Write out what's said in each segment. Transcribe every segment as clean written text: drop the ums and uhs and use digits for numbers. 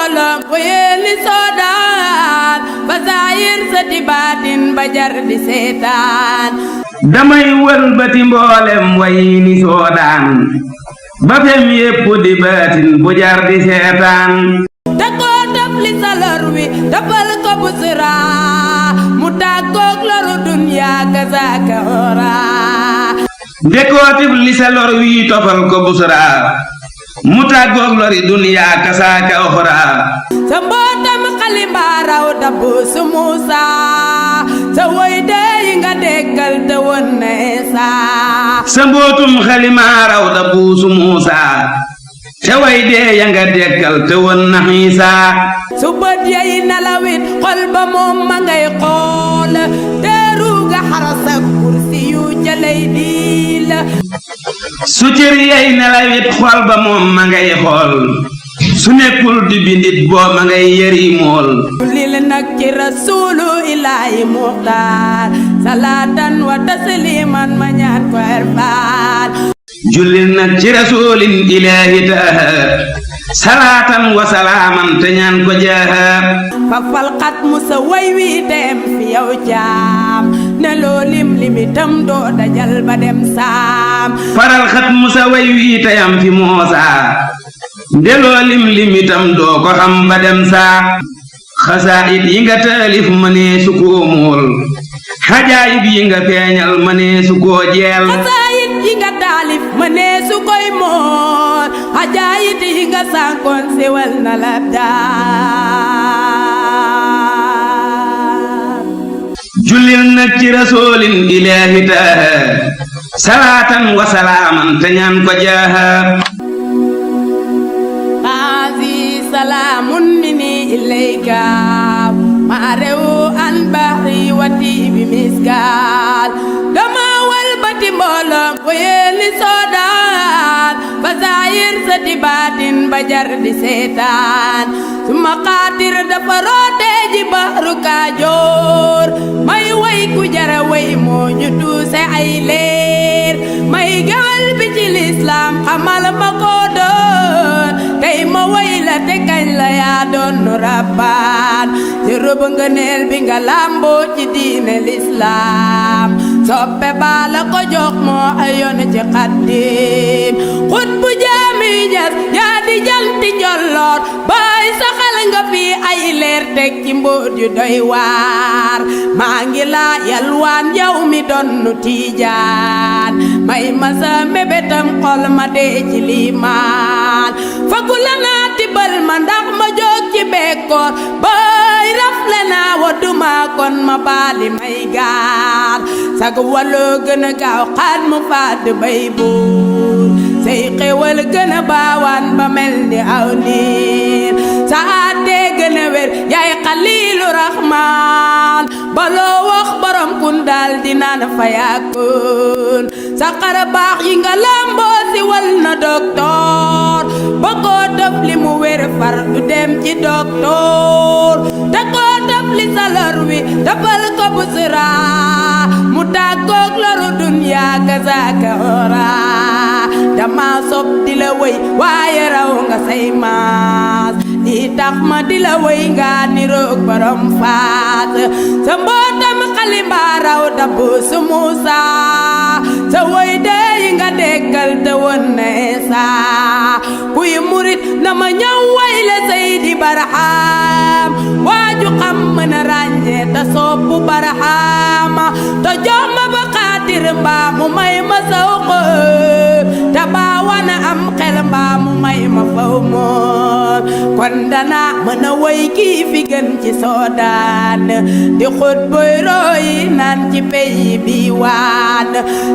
mbooloo ko yéeni soodaan ba zaahir sa di baatin ba jar di seetaan damay wëlbati mboolem way ni soodaan ba fem yépp di baatin bu jar di seetaan te koo def li sa lor wi defal ko busra mu tàggoog loru dunyaa kazaaka ora ndekootif li sa lor wi tofal ko busra mu tàggoog lori dunyaa kasaaka oxra sa mbootam xalimba raw dabbu su Muusa sa woy dey nga dekkal te won na Isa sa mbootum xalima raw dabbu su Muusa te way dee ya nga dekkal te won na Isa su bët yay nalawit xol ba moom ma ngay xool teeru ga xarasa kursi yu jalay diil su cër yay nelawit xol ba moom ma ngay xool su nekkul di bindit boo ma ngay yëri mool lil nag ci rasuulu ilaahi muxtaar salaatan wa tasliman ma ñaan ko erfaal jullil nag ci rasuulin ilaahi taaha salaatan wa salaaman te ñaan ko jaaha fa falxat musa way wi dem fi yow jaam ne loo lim limitam doo dajal ba dem saam faral xat musa way wi tayam fi moosa ndeloo lim limitam doo ko xam ba dem saa xasaayit yi nga taalif mënee su koo mool xajaayib yi nga feeñal mënee su koo jeel xasaayit yi nga taalif mënee su koy mool xajaayit yi nga sànkoon siwal na la daal jullil nag ci rasoolin ilaahi taaha salaatan wa salaaman te ñaan ko jaaha salaamun minni ilayka ma rewu an baxri wati bi miskaal dama walbati mbooloo ko yéeni soodaan ba zaahir sa di baatin ba jar di seetaan suma xaatir dafa roote ji baxru Kaajoor may way ku jara way moo ñu tuuse ay leer may gewel bi ci lislaam xamal ma ko doon tey ma way la te kañ la yaa doon nu rabbaan ci rëbb ngëneel bi nga làmboo ci diine lislaam soppe baa la ko jox moo ayoon ci xaddim xut bu jaami ñas yaa di janti njolloor baay saxal nga fi ay leer teg ci mbóot yu doy waar maa ngi laa yalwaan yow mi doon nu tiijaan may ma sa mébétam xol ma dee ci liimaan fagu la naa tibal ma ndax ma jóg ci bekkoor bay rafle naa wadduma kon ma baali may gaar sag waloo gën a gaaw xaat mu faat bay buur say xewal gën a baawaan ba mel ni aw niir sa àttee gën a wér yaay xaliilu raxmaan baloo wax borom kun daal di naan fa yàkkun sa xara baax yi nga lamboo si wal na doktoor ba koo def li mu wér far du dem ci doktoor te koo def li sa lor wi defal ko busra mu tàggoog loru dunyaa kazaaka ora dama sob di la wéy waaye raw nga say maas li tax ma di la wéy nga niroog borom faat sa mbootam xalimba raw dabbu su Muusa sa woy dey nga dekkal te won na Isa kuy murit na ma ñëw way la Seydi Barham waaju xam mën a ràññee te soppu Barham te jox ma ba xaatir mbaa mu may ma saw xër te baa wana am xel mbaa mu may ma faw moom kon dana mën a woy kii fi gën ci soodaan di xut boy roy naan ci peyi bi waan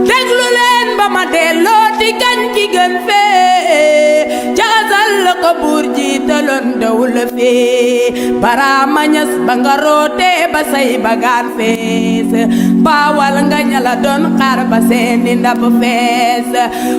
déglu leen ba ma delloo ti kañ ki gën fee jaasal la ko buur jiitaloon dawul fee Baraama Ñas ba nga rootee ba say bagaan fees baawal nga ñala doon xaar ba seeni ndab fees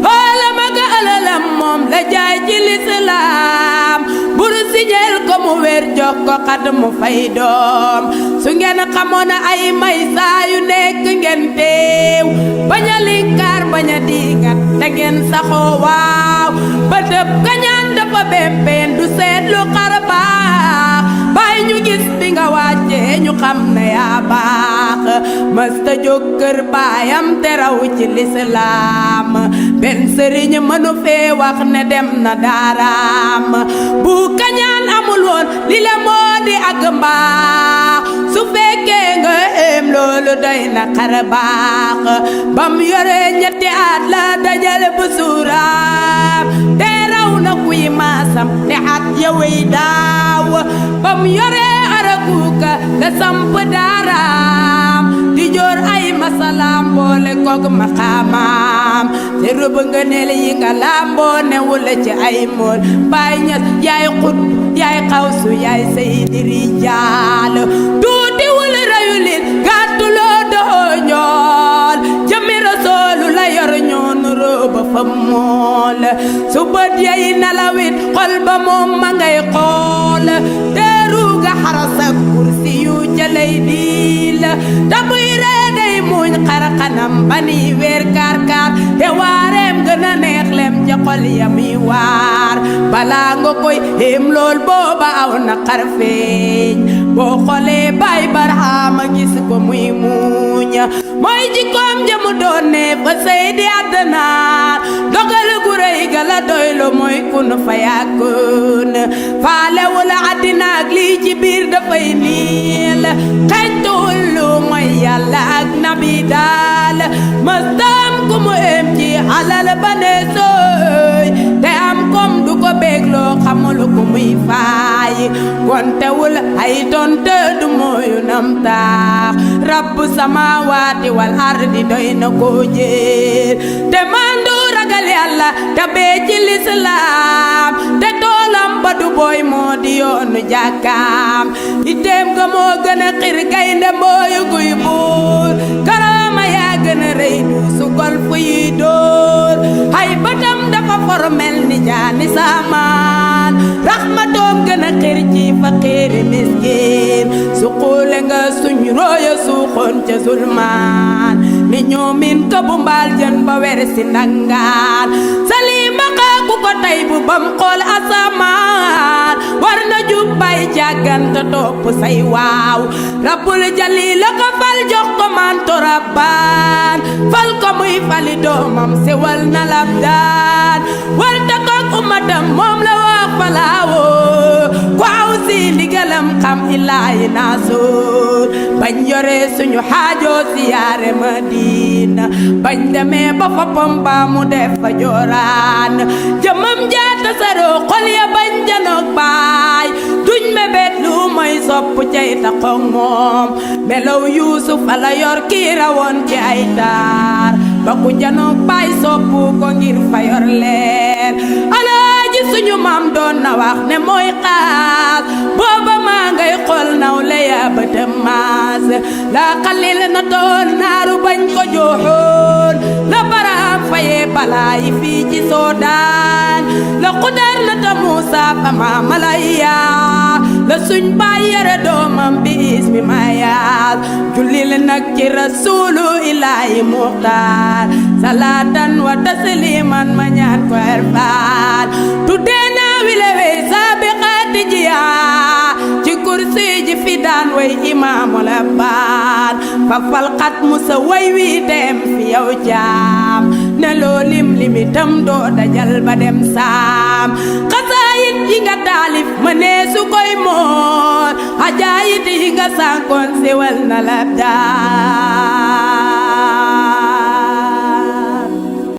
xoola ma ga alalam moom la jaay ci lislaam bur si jël ko mu wér jox ko xad mu fay doom su ngeen xamoon ay may saa yu nekk ngeen teew bañ a linkaar bañ a diigat te ngeen saxoo waaw ba dëpp kañaan dafa bempeen du seet lu xar baax wàccee ñu xam ne yaa baax mësta jóg kër baayam te raw ci lislaam benn sëriñ mënu fee wax ne dem na daaraam bu kañaan amul woon li le moo di ak mbaax su fekkee nga éem loolu doy na xar baax bam yore ñetti at la dajale bu suuraam te raw na kuy maasam te at yawey daaw bam yore araguka la samp daaraam di joor ay masalaam boole koog maqaamaam te rëbb nga neel yi nga lamboo newula ci ay mool Baay Ñas yaay xut yaay xawsu yaay saydi rijaal tuuti wul rayulit gàttuloo doo ñool jëmi rasoolu la yor ñoonu rooba fa mool su bët yay nalawit xol ba moom ma ngay xool teeru ga xarasa kursi yu ca lay diil ta buy ree day muñ xarxanam bani weer kaar kaar te waareem gën a neex lem ca xol ya muy waar balaa nga koy éem lool booba aw na xar feeñ boo xoolee Baay Barhama gis ko muy muñ mooy jikkoom jamu doon ne fa Seydi Adnaan dogal gu rëy ga la doylu mooy kun fa yàkkoon faalewul àddina ak lii ci biir dafay niil xeñtuwul lu mooy Yàlla ak nabi daal mëstam ku mu éem ci alal ba ne sooy te am kom du ko bégloo xamul ku muy faay kontewul ay tonte du mooyu nam taax rabbu samaawaati wal ardi doy na koo jéer te mandu ragal Yàlla te bee ci lislaam te toolam ba du booy moo di yoonu jàkkaam itteem ga moo gën a xir gaynde mooyu guy buur karaama yaa gën a rëy du su gol fu yi dóor ay batam dafa formel ni jaani saamaan raxmatoom gën a xir ci faqiiri miskiin su xuule nga suñ rooya suuxoon ca zulmaan ni ñoomin ka bu mbaal jën ba wer si nangaan salima xaaku ko tay bu bam xool asamaan war na jub bay jàgganta topp say waaw rabbul jalila ko fal jox ko manto rabbaan fal ko muy fali doomam sewal na lab daan war ta koog ummatam moom la wax falaawoo ku aw si ndigalam xam ilaahi naasuur bañ yore suñu xaajoo siyaare Madina bañ demee ba foppam ba mu def fa jooraan jëmam jaata saroo xol ya bañ janoog baay duñ mebet lu mooy sopp cay taxoog moom melow Yuusuf ala yor kii rawoon ci ay taar ba ku janoog baay soppu ko ngir fa yor leer alaaji suñu maam doon na wax ne mooy xaas booba maa ngay xool naw le yaa bëtam maas la xalil na toon naaru bañ ko jooxoon la baraam fayee balaa yi fii ci Soodaan la xudar na ta Muusa fa maamalaya la suñ baay yare doomam bi ismi mayaas jullil nag ci rasuulu ilaahi muxtaar salaatan wa tasliman ma ñaan ko erfaan tuddee naa wile wey saabiqaati jiyaa ci kursi ji fi daan way imaamul abbaan fa falxat musa way wi dem fi yow jaam ne loo lim limitam doo dajal ba dem saam xasaayit yi nga taalif ma nee su koy mool xajaayit yi nga sànkoon siwal na la daan